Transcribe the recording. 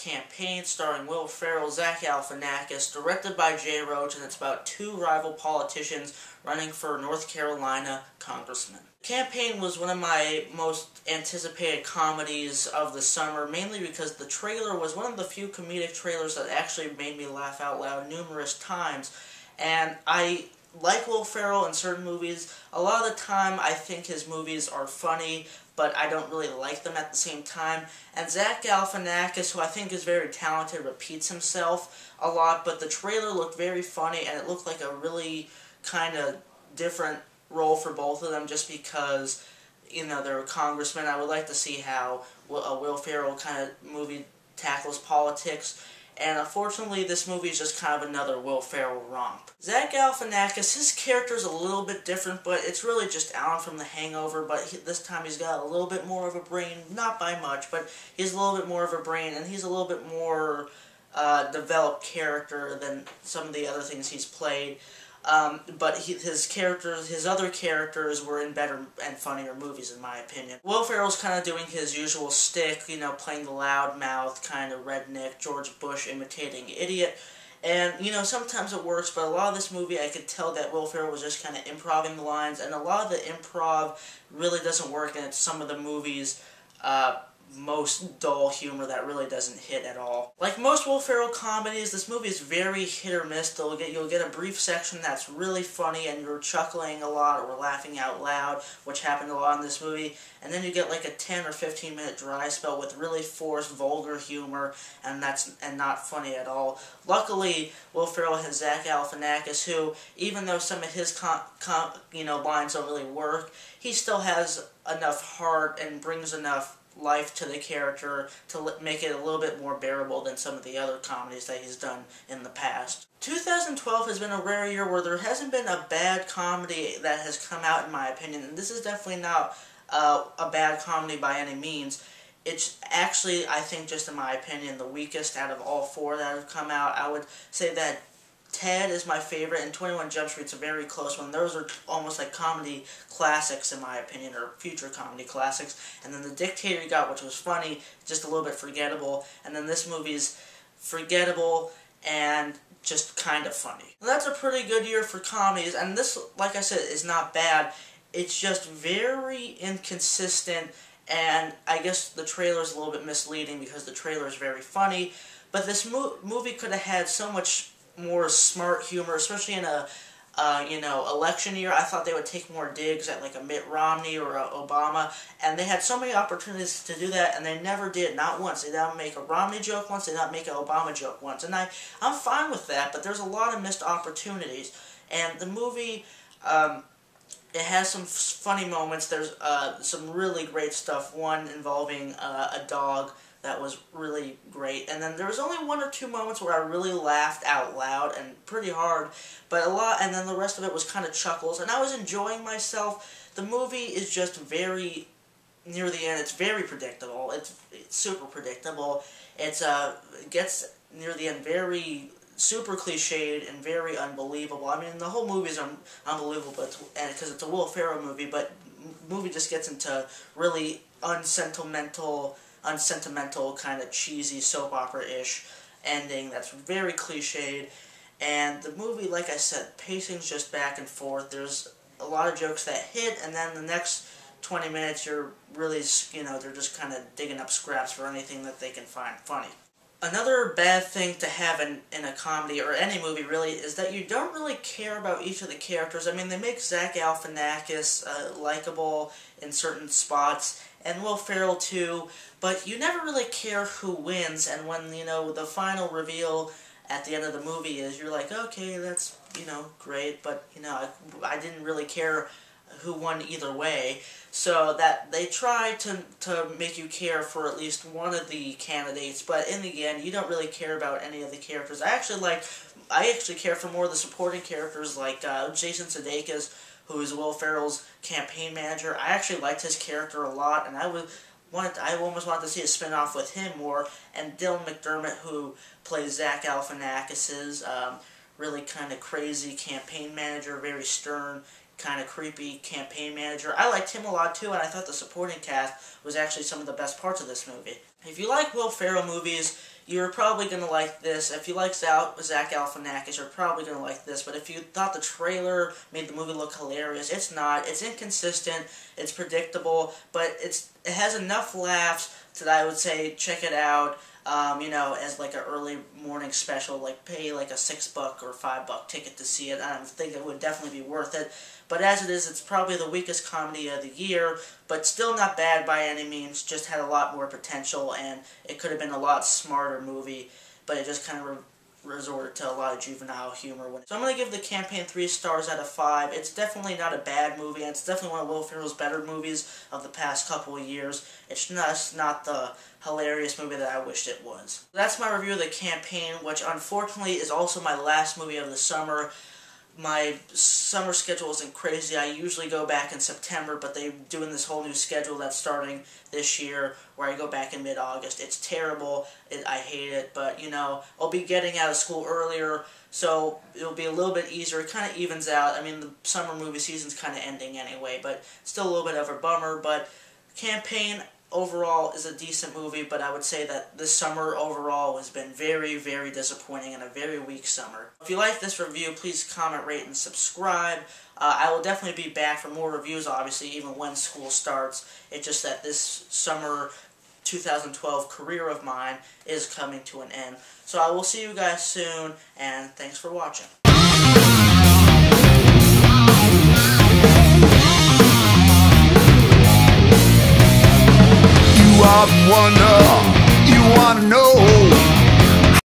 Campaign, starring Will Ferrell, Zach Galifianakis, directed by Jay Roach, and it's about two rival politicians running for North Carolina congressman. Campaign was one of my most anticipated comedies of the summer, mainly because the trailer was one of the few comedic trailers that actually made me laugh out loud numerous times, and I like Will Ferrell in certain movies. A lot of the time I think his movies are funny, but I don't really like them at the same time. And Zach Galifianakis, who I think is very talented, repeats himself a lot, but the trailer looked very funny, and it looked like a really kind of different role for both of them, just because, you know, they're a congressman. I would like to see how a Will Ferrell kind of movie tackles politics. And unfortunately, this movie is just kind of another Will Ferrell romp. Zach Galifianakis, his character is a little bit different, but it's really just Alan from The Hangover, but this time he's got a little bit more of a brain, not by much, but he's a little bit more of a brain, and he's a little bit more developed character than some of the other things he's played. But his other characters were in better and funnier movies, in my opinion. Will Ferrell's kind of doing his usual shtick, you know, playing the loudmouth, kind of redneck, George Bush imitating idiot. And, you know, sometimes it works, but a lot of this movie I could tell that Will Ferrell was just kind of improvising the lines, and a lot of the improv really doesn't work, and it's some of the movie's most dull humor that really doesn't hit at all. Like most Will Ferrell comedies, this movie is very hit or miss. You'll get a brief section that's really funny and you're chuckling a lot or laughing out loud, which happened a lot in this movie, and then you get like a 10 or 15 minute dry spell with really forced, vulgar humor, and not funny at all. Luckily, Will Ferrell has Zach Galifianakis, who, even though some of his lines don't really work, he still has enough heart and brings enough life to the character to make it a little bit more bearable than some of the other comedies that he's done in the past. 2012 has been a rare year where there hasn't been a bad comedy that has come out, in my opinion, and this is definitely not a bad comedy by any means. It's actually, I think, just in my opinion, the weakest out of all four that have come out. I would say that Ted is my favorite, and 21 Jump Street's a very close one. Those are almost like comedy classics, in my opinion, or future comedy classics. And then The Dictator you got, which was funny, just a little bit forgettable. And then this movie's forgettable and just kind of funny. And that's a pretty good year for comedies, and this, like I said, is not bad. It's just very inconsistent, and I guess the trailer's a little bit misleading because the trailer is very funny. But this movie could have had so much more smart humor, especially in a election year. I thought they would take more digs at like a Mitt Romney or a Obama, and they had so many opportunities to do that, and they never did, not once. They didn't make a Romney joke once, they didn't make an Obama joke once, and I'm fine with that, but there's a lot of missed opportunities. And the movie, it has some funny moments. There's some really great stuff, one involving a dog that was really great, and then there was only one or two moments where I really laughed out loud and pretty hard, but and then the rest of it was kind of chuckles, and I was enjoying myself. The movie is just very, near the end, it's very predictable. It's super predictable. It gets near the end very super cliched and very unbelievable. I mean, the whole movie is unbelievable, because it's a Will Ferrell movie, but the movie just gets into really unsentimental, kind of cheesy soap opera-ish ending that's very cliched. And the movie, like I said, pacing's just back and forth. There's a lot of jokes that hit, and then the next 20 minutes you're really, they're just kind of digging up scraps for anything that they can find funny. Another bad thing to have in a comedy, or any movie really, is that you don't really care about each of the characters. I mean, they make Zach Galifianakis likable in certain spots, and Will Ferrell too, but you never really care who wins, and when, the final reveal at the end of the movie is, you're like, okay, that's, great, but, I didn't really care who won either way. So that they try to make you care for at least one of the candidates, but in the end, you don't really care about any of the characters. I actually care for more of the supporting characters, like Jason Sudeikis, who is Will Ferrell's campaign manager. I actually liked his character a lot, and I almost wanted to see a spin-off with him more. And Dylan McDermott, who plays Zach Galifianakis' really kind of crazy campaign manager, very stern, kind of creepy campaign manager. I liked him a lot too, and I thought the supporting cast was actually some of the best parts of this movie. If you like Will Ferrell movies, you're probably going to like this. If you like Zach Galifianakis, you're probably going to like this. But if you thought the trailer made the movie look hilarious, it's not. It's inconsistent, it's predictable, but it has enough laughs that I would say check it out. You know, as like an early morning special, like pay like a $6 or $5 ticket to see it. I don't think it would definitely be worth it. But as it is, it's probably the weakest comedy of the year, but still not bad by any means. Just had a lot more potential, and it could have been a lot smarter movie, but it just kind of resorted to a lot of juvenile humor. So I'm going to give The Campaign 3 stars out of 5. It's definitely not a bad movie, and it's definitely one of Will Ferrell's better movies of the past couple of years. It's just not the hilarious movie that I wished it was. That's my review of The Campaign, which unfortunately is also my last movie of the summer. My summer schedule isn't crazy. I usually go back in September, but they're doing this whole new schedule that's starting this year where I go back in mid-August. It's terrible. I hate it, but, you know, I'll be getting out of school earlier, so it'll be a little bit easier. It kind of evens out. I mean, the summer movie season's kind of ending anyway, but still a little bit of a bummer. But Campaign overall is a decent movie, but I would say that this summer overall has been very, very disappointing and a very weak summer. If you like this review, please comment, rate, and subscribe. I will definitely be back for more reviews, obviously, even when school starts. It's just that this summer 2012 career of mine is coming to an end. So I will see you guys soon, and thanks for watching. I wonder